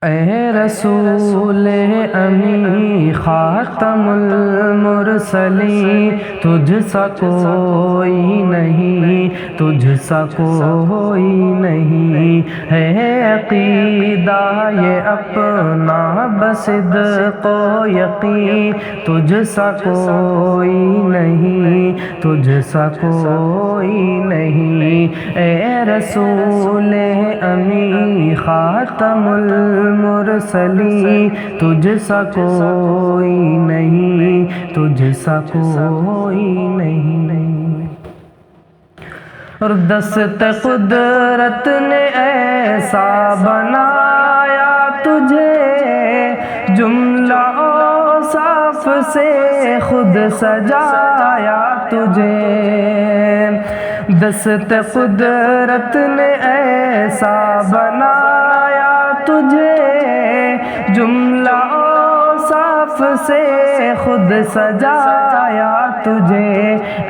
اے رسول امی خاتم المرسلین، تجھ سا کوئی نہیں، تجھ سا کوئی نہیں ہے عقیدہ یہ اپنا بصدق و یقین، تجھ سا کوئی نہیں، تجھ سا کوئی نہیں اے رسول امی خاتم المرسلین، تجھ سا کوئی نہیں، تجھ سا کوئی نہیں۔ اور دست قدرت نے ایسا بنایا تجھے، جملہ اوصاف سے خود سجایا تجھے، دست قدرت نے ایسا بنایا تجھے، جملہ اوصاف سے خود سجایا تجھے،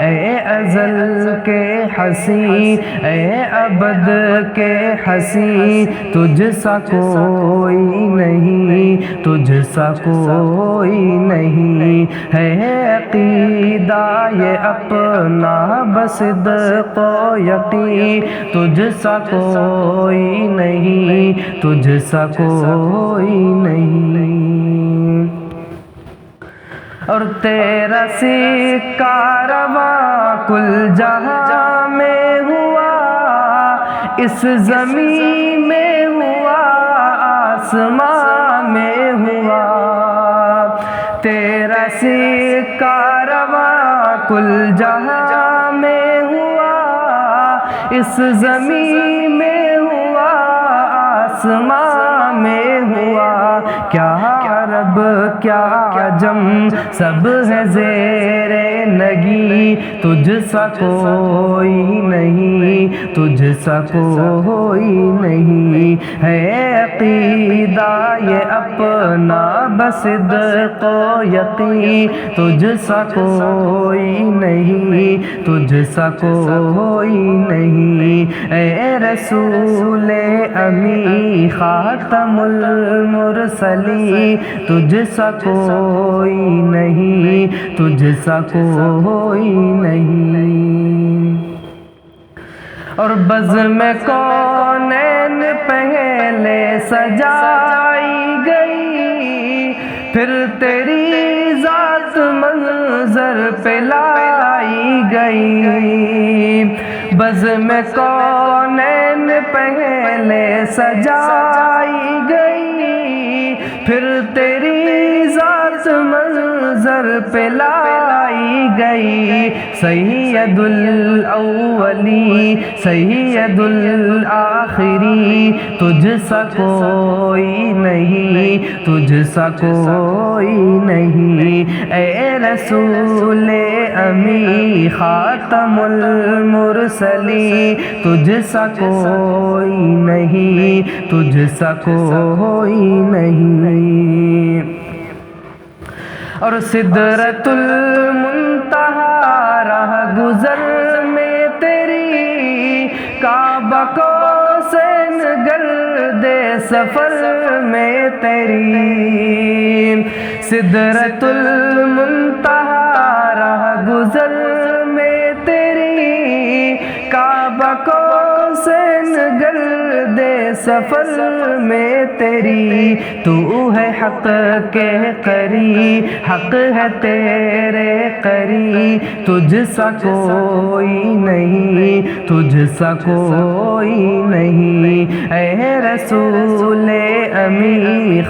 اے ازل کے حسین، اے ابد کے حسین، تجھ سا کوئی نہیں، تجھ سا کوئی نہیں ہے عقیدہ یہ اپنا بصدق و یقین، تجھ سا کوئی نہیں، تجھ سا کوئی نہیں۔ اور تیرا سکہ رواں کل جہاں میں ہوا، اس زمین میں ہوا، آسمان میں ہوا، تیرا سکہ رواں کل جہاں میں ہوا، اس زمین میں ہوا، آسمان میں ہوا، کیا عرب کیا عجم سب ہے زیر نگی، تجھ سا کوئی نہیں، تجھ سا کوئی نہیں ہے عقیدہ یہ اپنا بصدق و یقین، تجھ سا کوئی نہیں، تجھ سا کوئی نہیں اے رسول امی خاتم المرسلین، تجھ سا کوئی نہیں، تجھ سا کوئی نہیں۔ اور بزم کونین پہلے سجائی گئی، پھر تیری ذات منظر پہ لائی گئی، بزم کونین پہلے سجائی گئی، پھر تیری ذات منظر پہ لائی گئی، سید الاولی سید الآخری، تجھ سا کوئی نہیں، تجھ سا کوئی نہیں اے رسول امی خاتم المرسلین، تجھ سا کوئی نہیں، تجھ سا کوئی نہیں۔ اور سدرۃ المنتہا راہ گزر میں تیری، کعبہ کوسین گرد سفر میں تیری، سدرۃ المنتہا راہ گزر میں تیری، کعبہ کوسین گرد سفر میں تیری، تو ہے حق کے قریب، حق ہے تیرے قریب، تجھ سا کوئی نہیں، تجھ سا کوئی نہیں اے رسول امی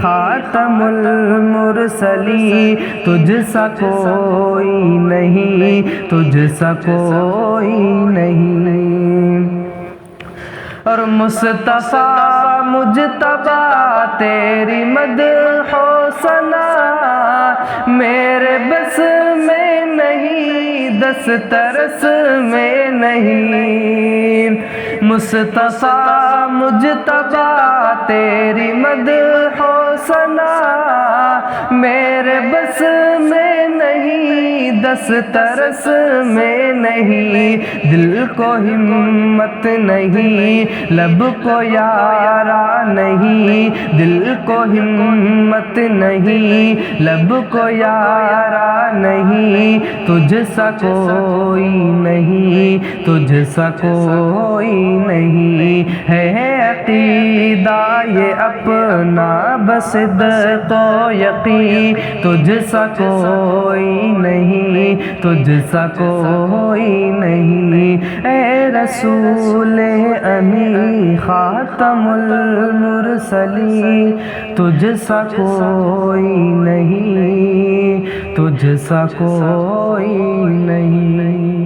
خاتم المرسلین، تجھ سا کوئی نہیں، تجھ سا کوئی نہیں۔ اور مصطفیٰ مجتبیٰ تیری مدح و ثنا میرے بس میں نہیں، دسترس میں نہیں، مصطفیٰ مجتبیٰ تیری مدح و ثنا میرے بس میں نہیں، دسترس میں نہیں، دل کو ہمت نہیں، لب کو یارا نہیں، دل کو ہمت نہیں، لب کو یارا نہیں، تجھ سا کوئی نہیں، تجھ سا کوئی نہیں ہے عقیدہ یہ اپنا بصدق و یقین، تجھ سا کوئی نہیں، تجھ سا کوئی نہیں، اے رسول امی خاتم المرسلین، تجھ سا کوئی نہیں، تجھ سا کوئی نہیں۔